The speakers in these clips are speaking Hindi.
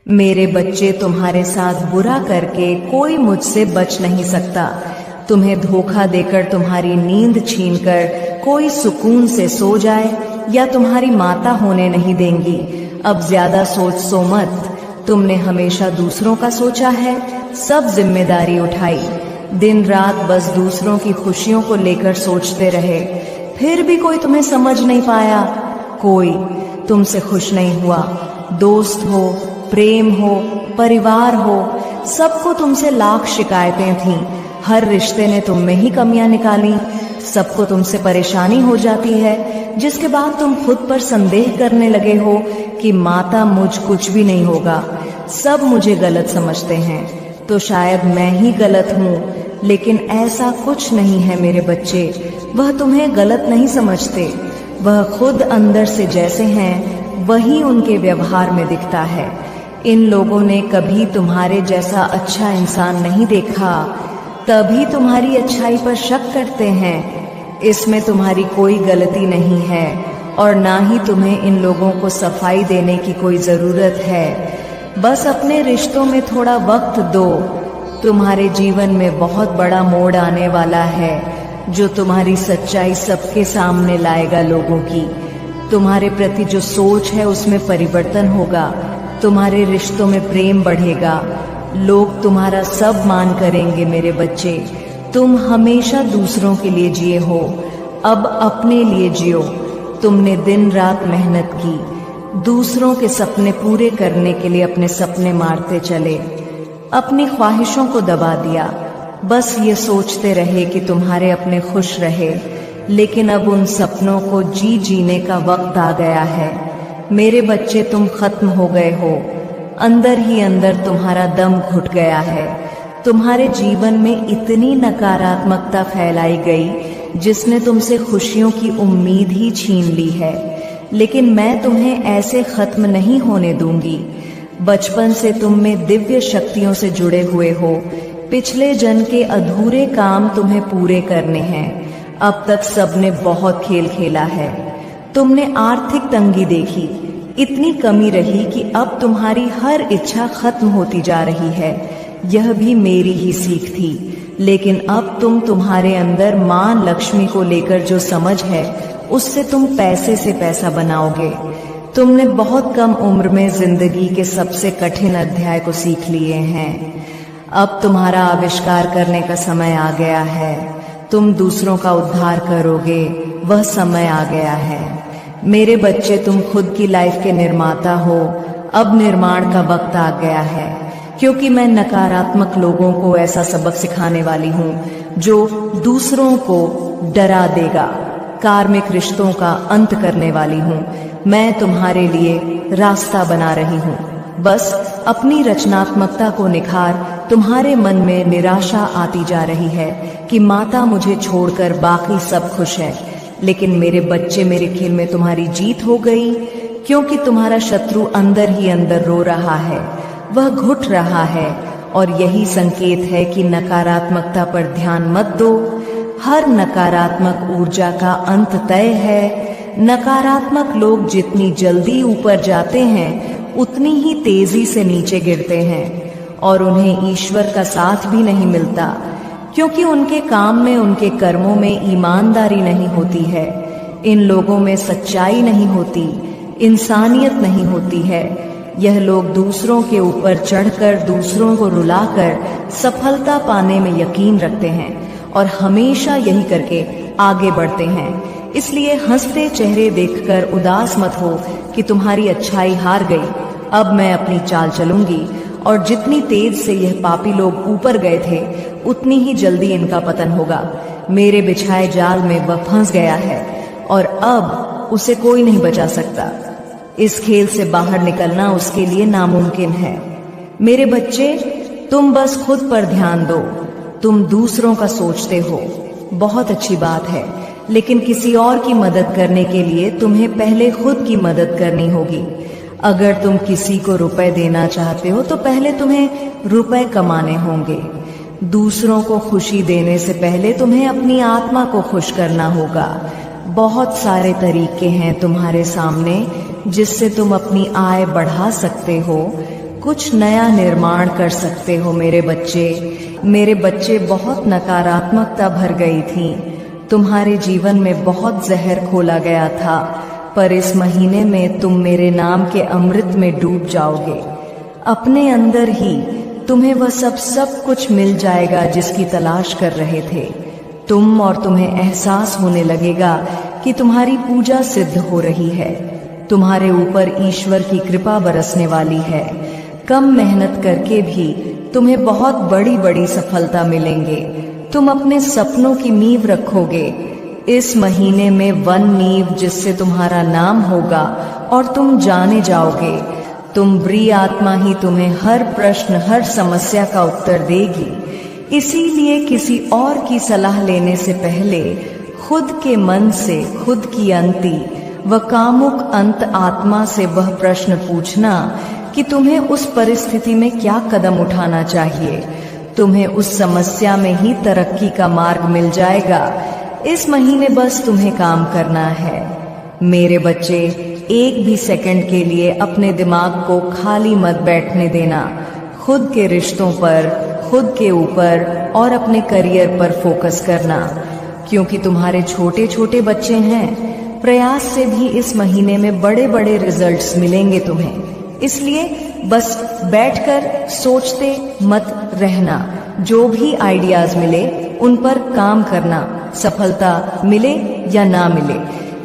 मेरे बच्चे, तुम्हारे साथ बुरा करके कोई मुझसे बच नहीं सकता। तुम्हें धोखा देकर, तुम्हारी नींद छीनकर कोई सुकून से सो जाए या तुम्हारी माता होने नहीं देंगी। अब ज्यादा सो मत। तुमने हमेशा दूसरों का सोचा है, सब जिम्मेदारी उठाई, दिन रात बस दूसरों की खुशियों को लेकर सोचते रहे, फिर भी कोई तुम्हें समझ नहीं पाया, कोई तुमसे खुश नहीं हुआ। दोस्त हो, प्रेम हो, परिवार हो, सबको तुमसे लाख शिकायतें थीं। हर रिश्ते ने तुम में ही कमियां निकाली। सबको तुमसे परेशानी हो जाती है, जिसके बाद तुम खुद पर संदेह करने लगे हो कि माता मुझ कुछ भी नहीं होगा, सब मुझे गलत समझते हैं, तो शायद मैं ही गलत हूँ। लेकिन ऐसा कुछ नहीं है मेरे बच्चे, वह तुम्हें गलत नहीं समझते। वह खुद अंदर से जैसे हैं वही उनके व्यवहार में दिखता है। इन लोगों ने कभी तुम्हारे जैसा अच्छा इंसान नहीं देखा, तभी तुम्हारी अच्छाई पर शक करते हैं। इसमें तुम्हारी कोई गलती नहीं है और ना ही तुम्हें इन लोगों को सफाई देने की कोई जरूरत है। बस अपने रिश्तों में थोड़ा वक्त दो। तुम्हारे जीवन में बहुत बड़ा मोड़ आने वाला है, जो तुम्हारी सच्चाई सबके सामने लाएगा। लोगों की तुम्हारे प्रति जो सोच है उसमें परिवर्तन होगा। तुम्हारे रिश्तों में प्रेम बढ़ेगा। लोग तुम्हारा सब मान करेंगे। मेरे बच्चे, तुम हमेशा दूसरों के लिए जिए हो, अब अपने लिए जियो। तुमने दिन रात मेहनत की, दूसरों के सपने पूरे करने के लिए अपने सपने मारते चले, अपनी ख्वाहिशों को दबा दिया। बस ये सोचते रहे कि तुम्हारे अपने खुश रहे, लेकिन अब उन सपनों को जीने का वक्त आ गया है। मेरे बच्चे, तुम खत्म हो गए हो। अंदर ही अंदर तुम्हारा दम घुट गया है। तुम्हारे जीवन में इतनी नकारात्मकता फैलाई गई, जिसने तुमसे खुशियों की उम्मीद ही छीन ली है। लेकिन मैं तुम्हें ऐसे खत्म नहीं होने दूंगी। बचपन से तुम में दिव्य शक्तियों से जुड़े हुए हो। पिछले जन्म के अधूरे काम तुम्हें पूरे करने हैं। अब तक सबने बहुत खेल खेला है। तुमने आर्थिक तंगी देखी, इतनी कमी रही कि अब तुम्हारी हर इच्छा खत्म होती जा रही है। यह भी मेरी ही सीख थी। लेकिन अब तुम्हारे अंदर मां लक्ष्मी को लेकर जो समझ है, उससे तुम पैसे से पैसा बनाओगे। तुमने बहुत कम उम्र में जिंदगी के सबसे कठिन अध्याय को सीख लिए हैं। अब तुम्हारा आविष्कार करने का समय आ गया है। तुम दूसरों का उद्धार करोगे, वह समय आ गया है। मेरे बच्चे, तुम खुद की लाइफ के निर्माता हो। अब निर्माण का वक्त आ गया है, क्योंकि मैं नकारात्मक लोगों को ऐसा सबक सिखाने वाली हूँ जो दूसरों को डरा देगा। कार्मिक रिश्तों का अंत करने वाली हूँ। मैं तुम्हारे लिए रास्ता बना रही हूँ। बस अपनी रचनात्मकता को निखार। तुम्हारे मन में निराशा आती जा रही है कि माता मुझे छोड़कर बाकी सब खुश है। लेकिन मेरे बच्चे, मेरे खेल में तुम्हारी जीत हो गई, क्योंकि तुम्हारा शत्रु अंदर ही अंदर रो रहा है, वह घुट रहा है। और यही संकेत है कि नकारात्मकता पर ध्यान मत दो। हर नकारात्मक ऊर्जा का अंत तय है। नकारात्मक लोग जितनी जल्दी ऊपर जाते हैं, उतनी ही तेजी से नीचे गिरते हैं, और उन्हें ईश्वर का साथ भी नहीं मिलता, क्योंकि उनके काम में, उनके कर्मों में ईमानदारी नहीं होती है। इन लोगों में सच्चाई नहीं होती, इंसानियत नहीं होती है। यह लोग दूसरों के ऊपर चढ़कर, दूसरों को रुलाकर सफलता पाने में यकीन रखते हैं और हमेशा यही करके आगे बढ़ते हैं। इसलिए हंसते चेहरे देखकर उदास मत हो कि तुम्हारी अच्छाई हार गई। अब मैं अपनी चाल चलूंगी, और जितनी तेज से यह पापी लोग ऊपर गए थे, उतनी ही जल्दी इनका पतन होगा। मेरे बिछाए जाल में वह फंस गया है और अब उसे कोई नहीं बचा सकता। इस खेल से बाहर निकलना उसके लिए नामुमकिन है। मेरे बच्चे, तुम बस खुद पर ध्यान दो। तुम दूसरों का सोचते हो, बहुत अच्छी बात है, लेकिन किसी और की मदद करने के लिए तुम्हें पहले खुद की मदद करनी होगी। अगर तुम किसी को रुपए देना चाहते हो, तो पहले तुम्हें रुपए कमाने होंगे। दूसरों को खुशी देने से पहले तुम्हें अपनी आत्मा को खुश करना होगा। बहुत सारे तरीके हैं तुम्हारे सामने, जिससे तुम अपनी आय बढ़ा सकते हो। कुछ नया निर्माण कर सकते हो। मेरे बच्चे बहुत नकारात्मकता भर गई थी। तुम्हारे जीवन में बहुत जहर घोला गया था, पर इस महीने में तुम मेरे नाम के अमृत में डूब जाओगे। अपने अंदर ही तुम्हें वह सब कुछ मिल जाएगा जिसकी तलाश कर रहे थे। तुम और तुम्हें एहसास होने लगेगा कि तुम्हारी पूजा सिद्ध हो रही है। तुम्हारे ऊपर ईश्वर की कृपा बरसने वाली है। कम मेहनत करके भी तुम्हें बहुत बड़ी बड़ी सफलता मिलेंगे। तुम अपने सपनों की नींव रखोगे। इस महीने में वन नींव जिससे तुम्हारा नाम होगा और तुम जाने जाओगे। तुम ब्री आत्मा ही तुम्हें हर प्रश्न, हर समस्या का उत्तर देगी। इसीलिए किसी और की सलाह लेने से पहले खुद के मन से, खुद की अंती व कामुक अंत आत्मा से वह प्रश्न पूछना कि तुम्हें उस परिस्थिति में क्या कदम उठाना चाहिए। तुम्हें उस समस्या में ही तरक्की का मार्ग मिल जाएगा। इस महीने बस तुम्हें काम करना है। मेरे बच्चे, एक भी सेकंड के लिए अपने दिमाग को खाली मत बैठने देना। खुद के रिश्तों पर, खुद के ऊपर और अपने करियर पर फोकस करना, क्योंकि तुम्हारे छोटे छोटे बच्चे हैं। प्रयास से भी इस महीने में बड़े बड़े रिजल्ट्स मिलेंगे तुम्हें। इसलिए बस बैठकर सोचते मत रहना। जो भी आइडियाज मिले उन पर काम करना। सफलता मिले या ना मिले,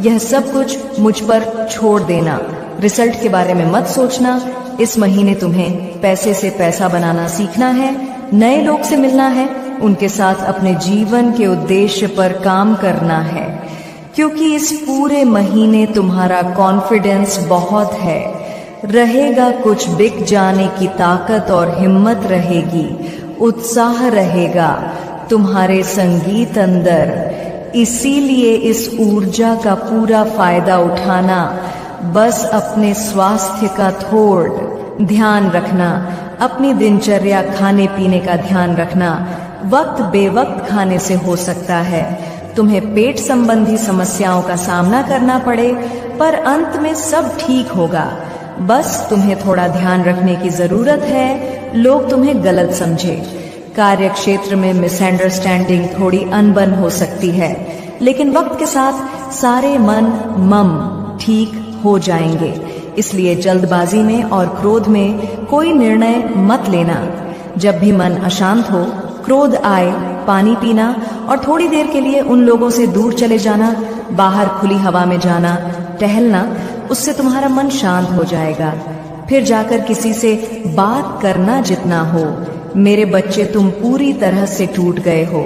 यह सब कुछ मुझ पर छोड़ देना। रिजल्ट के बारे में मत सोचना। इस महीने तुम्हें पैसे से पैसा बनाना सीखना है, नए लोग से मिलना है, उनके साथ अपने जीवन के उद्देश्य पर काम करना है, क्योंकि इस पूरे महीने तुम्हारा कॉन्फिडेंस बहुत है। रहेगा कुछ, बिक जाने की ताकत और हिम्मत रहेगी, उत्साह रहेगा तुम्हारे संगीत अंदर। इसीलिए इस ऊर्जा का पूरा फायदा उठाना। बस अपने स्वास्थ्य का थोड़ा ध्यान रखना, अपनी दिनचर्या, खाने पीने का ध्यान रखना। वक्त बेवक्त खाने से हो सकता है तुम्हें पेट संबंधी समस्याओं का सामना करना पड़े, पर अंत में सब ठीक होगा। बस तुम्हें थोड़ा ध्यान रखने की जरूरत है, लोग तुम्हें गलत समझे। कार्य क्षेत्र में मिसअंडरस्टैंडिंग, थोड़ी अनबन हो सकती है, लेकिन वक्त के साथ सारे मम ठीक हो जाएंगे। इसलिए जल्दबाजी में और क्रोध में कोई निर्णय मत लेना। जब भी मन अशांत हो, क्रोध आए, पानी पीना और थोड़ी देर के लिए उन लोगों से दूर चले जाना, बाहर खुली हवा में जाना, टहलना, उससे तुम्हारा मन शांत हो जाएगा। फिर जाकर किसी से बात करना जितना हो। मेरे बच्चे, तुम पूरी तरह से टूट गए हो।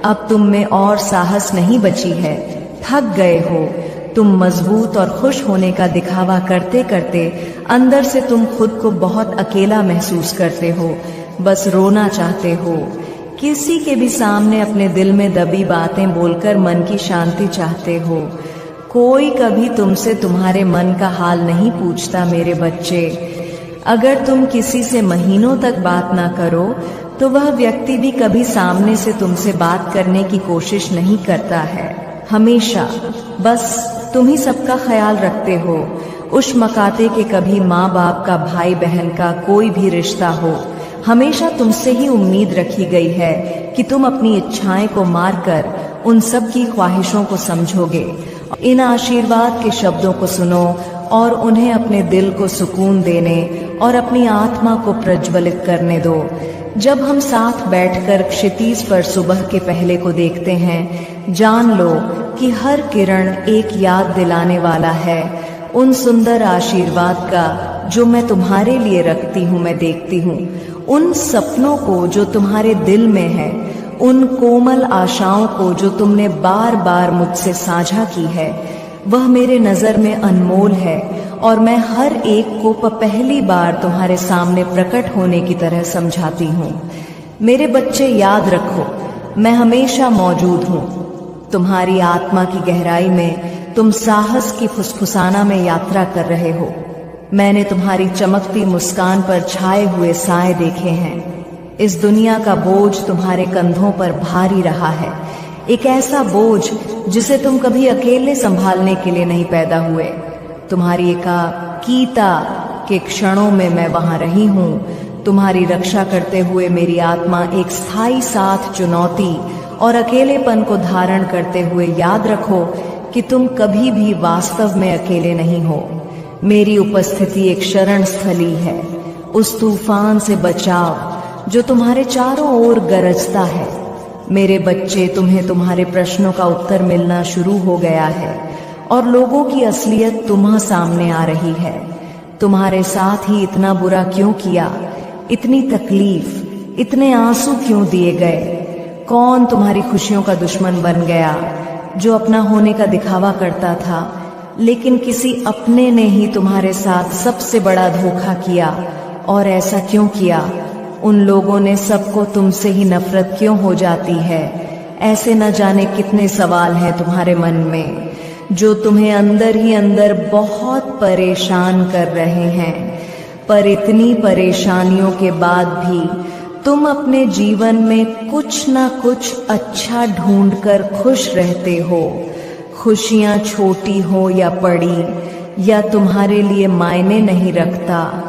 अब तुम में और साहस नहीं बची है, थक गए हो। तुम मजबूत और खुश होने का दिखावा करते करते अंदर से तुम खुद को बहुत अकेला महसूस करते हो, बस रोना चाहते हो। किसी के भी सामने अपने दिल में दबी बातें बोलकर मन की शांति चाहते हो। कोई कभी तुमसे तुम्हारे मन का हाल नहीं पूछता। मेरे बच्चे, अगर तुम किसी से महीनों तक बात ना करो तो वह व्यक्ति भी कभी सामने से तुमसे बात करने की कोशिश नहीं करता है। हमेशा बस तुम ही सबका ख्याल रखते हो। उष्मकाते के कभी माँ बाप का, भाई बहन का कोई भी रिश्ता हो, हमेशा तुमसे ही उम्मीद रखी गई है कि तुम अपनी इच्छाएं को मारकर उन सब की ख्वाहिशों को समझोगे। इन आशीर्वाद के शब्दों को सुनो और उन्हें अपने दिल को सुकून देने और अपनी आत्मा को प्रज्वलित करने दो। जब हम साथ बैठकर क्षितिज पर सुबह के पहले को देखते हैं, जान लो कि हर किरण एक याद दिलाने वाला है उन सुंदर आशीर्वाद का जो मैं तुम्हारे लिए रखती हूँ। मैं देखती हूँ उन सपनों को जो तुम्हारे दिल में है, उन कोमल आशाओं को जो तुमने बार बार मुझसे साझा की है। वह मेरे नजर में अनमोल है और मैं हर एक को पहली बार तुम्हारे सामने प्रकट होने की तरह समझाती हूँ। मेरे बच्चे, याद रखो, मैं हमेशा मौजूद हूँ। तुम्हारी आत्मा की गहराई में तुम साहस की फुसफुसाना में यात्रा कर रहे हो। मैंने तुम्हारी चमकती मुस्कान पर छाए हुए साए देखे हैं। इस दुनिया का बोझ तुम्हारे कंधों पर भारी रहा है, एक ऐसा बोझ जिसे तुम कभी अकेले संभालने के लिए नहीं पैदा हुए। तुम्हारी एकाकीता कि क्षणों में मैं वहां रही हूँ। तुम्हारी रक्षा करते हुए मेरी आत्मा एक स्थायी साथ चुनौती और अकेलेपन को धारण करते हुए याद रखो कि तुम कभी भी वास्तव में अकेले नहीं हो। मेरी उपस्थिति एक शरण स्थली है, उस तूफान से बचाव जो तुम्हारे चारों ओर गरजता है। मेरे बच्चे, तुम्हें तुम्हारे प्रश्नों का उत्तर मिलना शुरू हो गया है और लोगों की असलियत तुम्हां सामने आ रही है। तुम्हारे साथ ही इतना बुरा क्यों किया, इतनी तकलीफ, इतने आंसू क्यों दिए गए? कौन तुम्हारी खुशियों का दुश्मन बन गया, जो अपना होने का दिखावा करता था, लेकिन किसी अपने ने ही तुम्हारे साथ सबसे बड़ा धोखा किया। और ऐसा क्यों किया? उन लोगों ने सबको तुमसे ही नफरत क्यों हो जाती है? ऐसे न जाने कितने सवाल हैं तुम्हारे मन में जो तुम्हें अंदर ही अंदर बहुत परेशान कर रहे हैं। पर इतनी परेशानियों के बाद भी तुम अपने जीवन में कुछ ना कुछ अच्छा ढूंढकर खुश रहते हो। खुशियां छोटी हो या बड़ी या तुम्हारे लिए मायने नहीं रखता।